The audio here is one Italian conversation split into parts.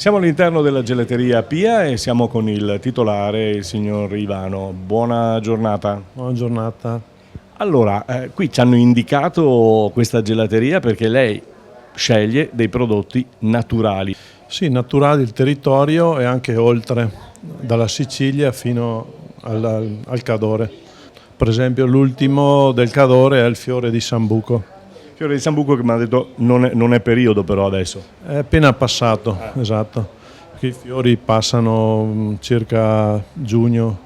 Siamo all'interno della gelateria Pia e siamo con il titolare, il signor Ivano. Buona giornata. Buona giornata. Allora, qui ci hanno indicato questa gelateria perché lei sceglie dei prodotti naturali. Sì, naturale il territorio e anche oltre, dalla Sicilia fino al Cadore. Per esempio l'ultimo del Cadore è il fiore di Sambuco. Fiore di Sambuco che mi ha detto non è periodo però adesso. È appena passato, esatto. Perché i fiori passano circa giugno,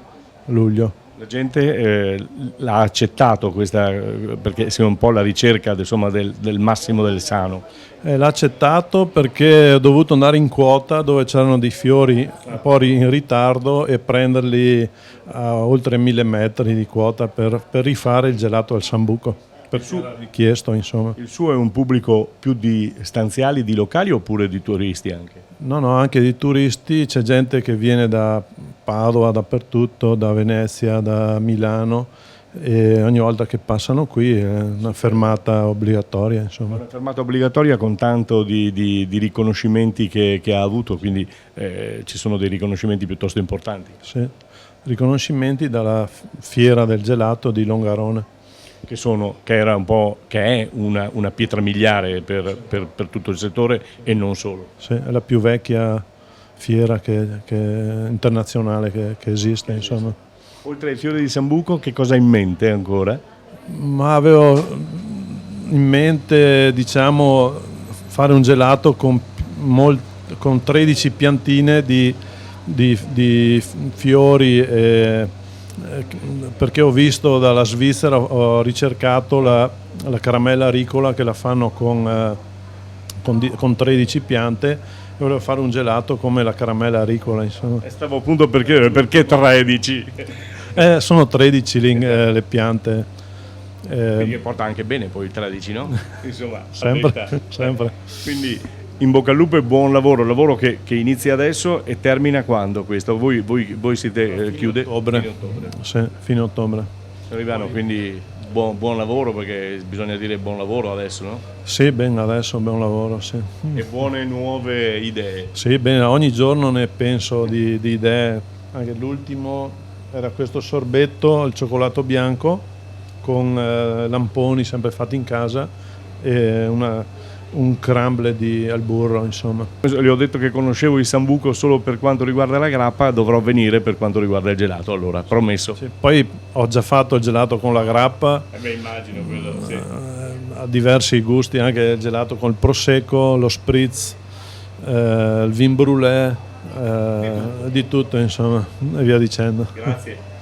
luglio. La gente l'ha accettato questa, perché sei un po' la ricerca insomma, del massimo del sano. L'ha accettato perché ho dovuto andare in quota dove c'erano dei fiori un po' in ritardo e prenderli a oltre 1000 metri di quota per rifare il gelato al Sambuco. Perché era richiesto, insomma. Il suo è un pubblico più di stanziali, di locali oppure di turisti anche? No, anche di turisti, c'è gente che viene da Padova, dappertutto, da Venezia, da Milano e ogni volta che passano qui è una fermata obbligatoria, insomma. Una fermata obbligatoria con tanto di riconoscimenti che ha avuto, quindi ci sono dei riconoscimenti piuttosto importanti. Sì, riconoscimenti dalla fiera del gelato di Longarone. Che è una pietra miliare per tutto il settore e non solo. Sì, è la più vecchia fiera internazionale che esiste, insomma. Oltre ai fiori di Sambuco, che cosa hai in mente ancora? Ma avevo in mente, diciamo, fare un gelato con 13 piantine di fiori perché ho visto dalla Svizzera, ho ricercato la caramella ricola che la fanno con 13 piante e volevo fare un gelato come la caramella ricola, insomma. Stavo appunto per chiedere perché 13? Sono 13 le piante. Quindi porta anche bene poi il 13, no? Insomma, sempre. Quindi in bocca al lupo e buon lavoro, lavoro che inizia adesso e termina quando questo? Voi siete chiude? Ottobre. Fine ottobre. Sì, fine ottobre. Signor Ivano, quindi buon lavoro perché bisogna dire buon lavoro adesso, no? Sì, bene, adesso buon lavoro, sì. E buone nuove idee. Sì, bene, ogni giorno ne penso di idee. Anche l'ultimo era questo sorbetto al cioccolato bianco con lamponi sempre fatti in casa e un crumble al burro, insomma. Le ho detto che conoscevo il Sambuco solo per quanto riguarda la grappa, dovrò venire per quanto riguarda il gelato, allora, promesso. Sì, poi ho già fatto il gelato con la grappa. Immagino quello, sì. Ha diversi gusti, anche il gelato con il prosecco, lo spritz, il vin brûlé, di tutto, insomma, e via dicendo. Grazie.